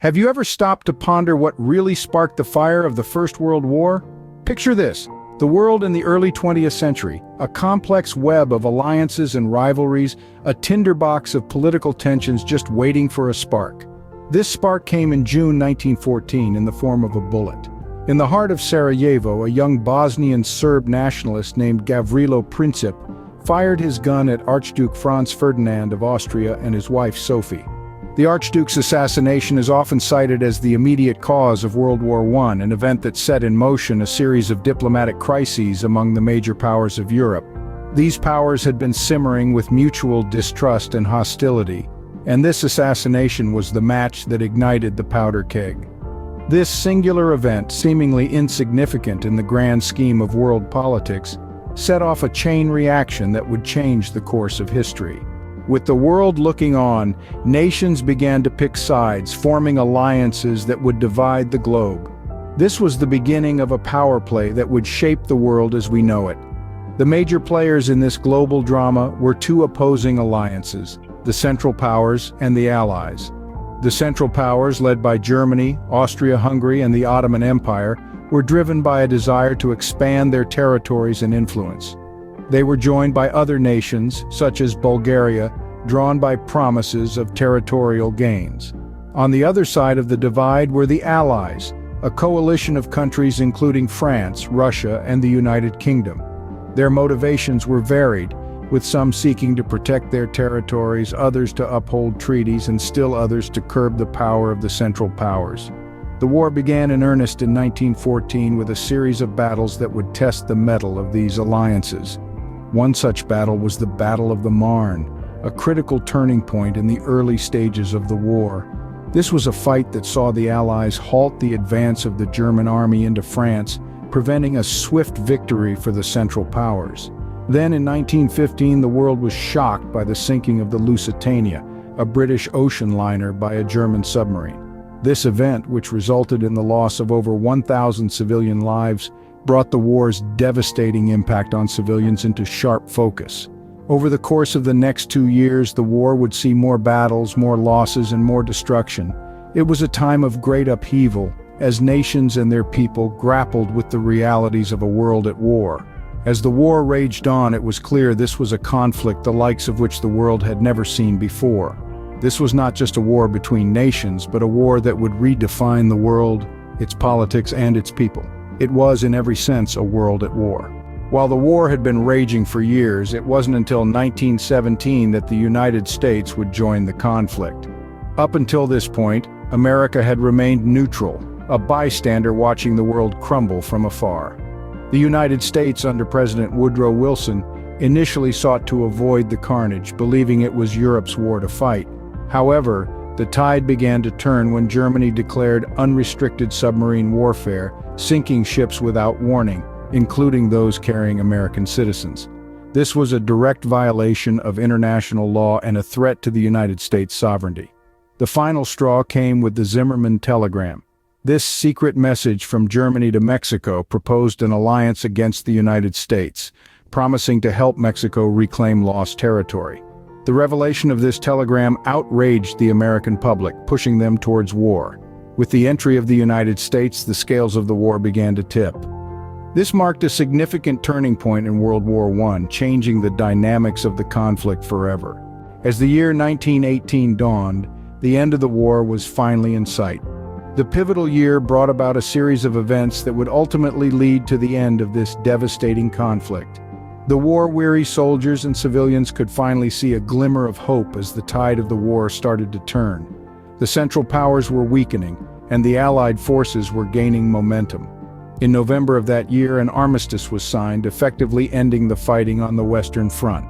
Have you ever stopped to ponder what really sparked the fire of the First World War? Picture this: the world in the early 20th century, a complex web of alliances and rivalries, a tinderbox of political tensions just waiting for a spark. This spark came in June 1914 in the form of a bullet. In the heart of Sarajevo, a young Bosnian Serb nationalist named Gavrilo Princip fired his gun at Archduke Franz Ferdinand of Austria and his wife Sophie. The Archduke's assassination is often cited as the immediate cause of World War I, an event that set in motion a series of diplomatic crises among the major powers of Europe. These powers had been simmering with mutual distrust and hostility, and this assassination was the match that ignited the powder keg. This singular event, seemingly insignificant in the grand scheme of world politics, set off a chain reaction that would change the course of history. With the world looking on, nations began to pick sides, forming alliances that would divide the globe. This was the beginning of a power play that would shape the world as we know it. The major players in this global drama were two opposing alliances: the Central Powers and the Allies. The Central Powers, led by Germany, Austria-Hungary, and the Ottoman Empire, were driven by a desire to expand their territories and influence. They were joined by other nations, such as Bulgaria, drawn by promises of territorial gains. On the other side of the divide were the Allies, a coalition of countries including France, Russia, and the United Kingdom. Their motivations were varied, with some seeking to protect their territories, others to uphold treaties, and still others to curb the power of the Central Powers. The war began in earnest in 1914 with a series of battles that would test the mettle of these alliances. One such battle was the Battle of the Marne, a critical turning point in the early stages of the war. This was a fight that saw the Allies halt the advance of the German army into France, preventing a swift victory for the Central Powers. Then in 1915, the world was shocked by the sinking of the Lusitania, a British ocean liner, by a German submarine. This event, which resulted in the loss of over 1,000 civilian lives, brought the war's devastating impact on civilians into sharp focus. Over the course of the next 2 years, the war would see more battles, more losses, and more destruction. It was a time of great upheaval, as nations and their people grappled with the realities of a world at war. As the war raged on, it was clear this was a conflict the likes of which the world had never seen before. This was not just a war between nations, but a war that would redefine the world, its politics, and its people. It was, in every sense, a world at war. While the war had been raging for years, it wasn't until 1917 that the United States would join the conflict. Up until this point, America had remained neutral, a bystander watching the world crumble from afar. The United States, under President Woodrow Wilson, initially sought to avoid the carnage, believing it was Europe's war to fight. However, the tide began to turn when Germany declared unrestricted submarine warfare, sinking ships without warning, including those carrying American citizens. This was a direct violation of international law and a threat to the United States' sovereignty. The final straw came with the Zimmermann telegram. This secret message from Germany to Mexico proposed an alliance against the United States, promising to help Mexico reclaim lost territory. The revelation of this telegram outraged the American public, pushing them towards war. With the entry of the United States, the scales of the war began to tip. This marked a significant turning point in World War I, changing the dynamics of the conflict forever. As the year 1918 dawned, the end of the war was finally in sight. The pivotal year brought about a series of events that would ultimately lead to the end of this devastating conflict. The war-weary soldiers and civilians could finally see a glimmer of hope as the tide of the war started to turn. The Central Powers were weakening, and the Allied forces were gaining momentum. In November of that year, an armistice was signed, effectively ending the fighting on the Western Front.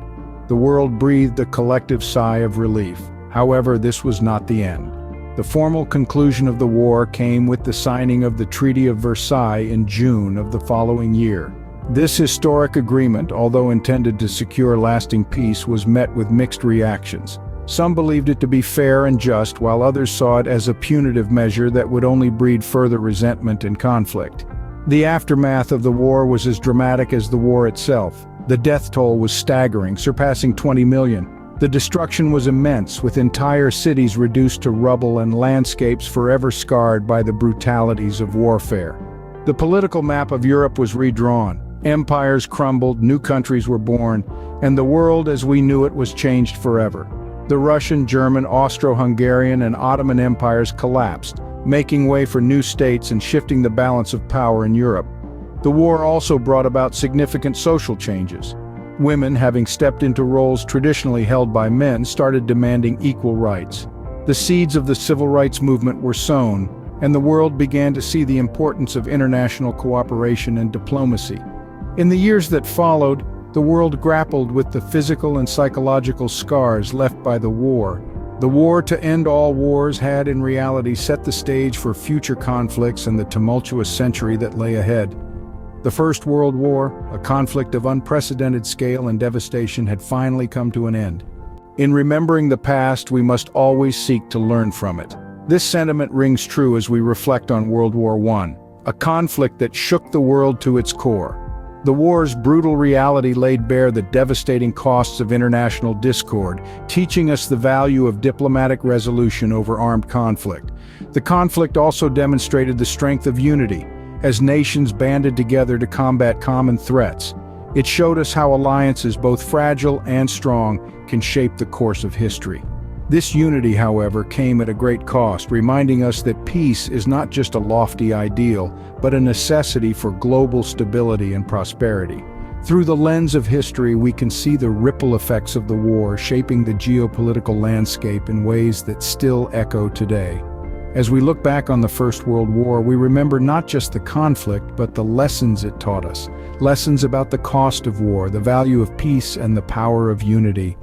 The world breathed a collective sigh of relief. However, this was not the end. The formal conclusion of the war came with the signing of the Treaty of Versailles in June of the following year. This historic agreement, although intended to secure lasting peace, was met with mixed reactions. Some believed it to be fair and just, while others saw it as a punitive measure that would only breed further resentment and conflict. The aftermath of the war was as dramatic as the war itself. The death toll was staggering, surpassing 20 million. The destruction was immense, with entire cities reduced to rubble and landscapes forever scarred by the brutalities of warfare. The political map of Europe was redrawn. Empires crumbled, new countries were born, and the world as we knew it was changed forever. The Russian, German, Austro-Hungarian, and Ottoman empires collapsed, making way for new states and shifting the balance of power in Europe. The war also brought about significant social changes. Women, having stepped into roles traditionally held by men, started demanding equal rights. The seeds of the civil rights movement were sown, and the world began to see the importance of international cooperation and diplomacy. In the years that followed, the world grappled with the physical and psychological scars left by the war. The war to end all wars had, in reality, set the stage for future conflicts and the tumultuous century that lay ahead. The First World War, a conflict of unprecedented scale and devastation, had finally come to an end. In remembering the past, we must always seek to learn from it. This sentiment rings true as we reflect on World War I, a conflict that shook the world to its core. The war's brutal reality laid bare the devastating costs of international discord, teaching us the value of diplomatic resolution over armed conflict. The conflict also demonstrated the strength of unity, as nations banded together to combat common threats. It showed us how alliances, both fragile and strong, can shape the course of history. This unity, however, came at a great cost, reminding us that peace is not just a lofty ideal, but a necessity for global stability and prosperity. Through the lens of history, we can see the ripple effects of the war shaping the geopolitical landscape in ways that still echo today. As we look back on the First World War, we remember not just the conflict, but the lessons it taught us. Lessons about the cost of war, the value of peace, and the power of unity.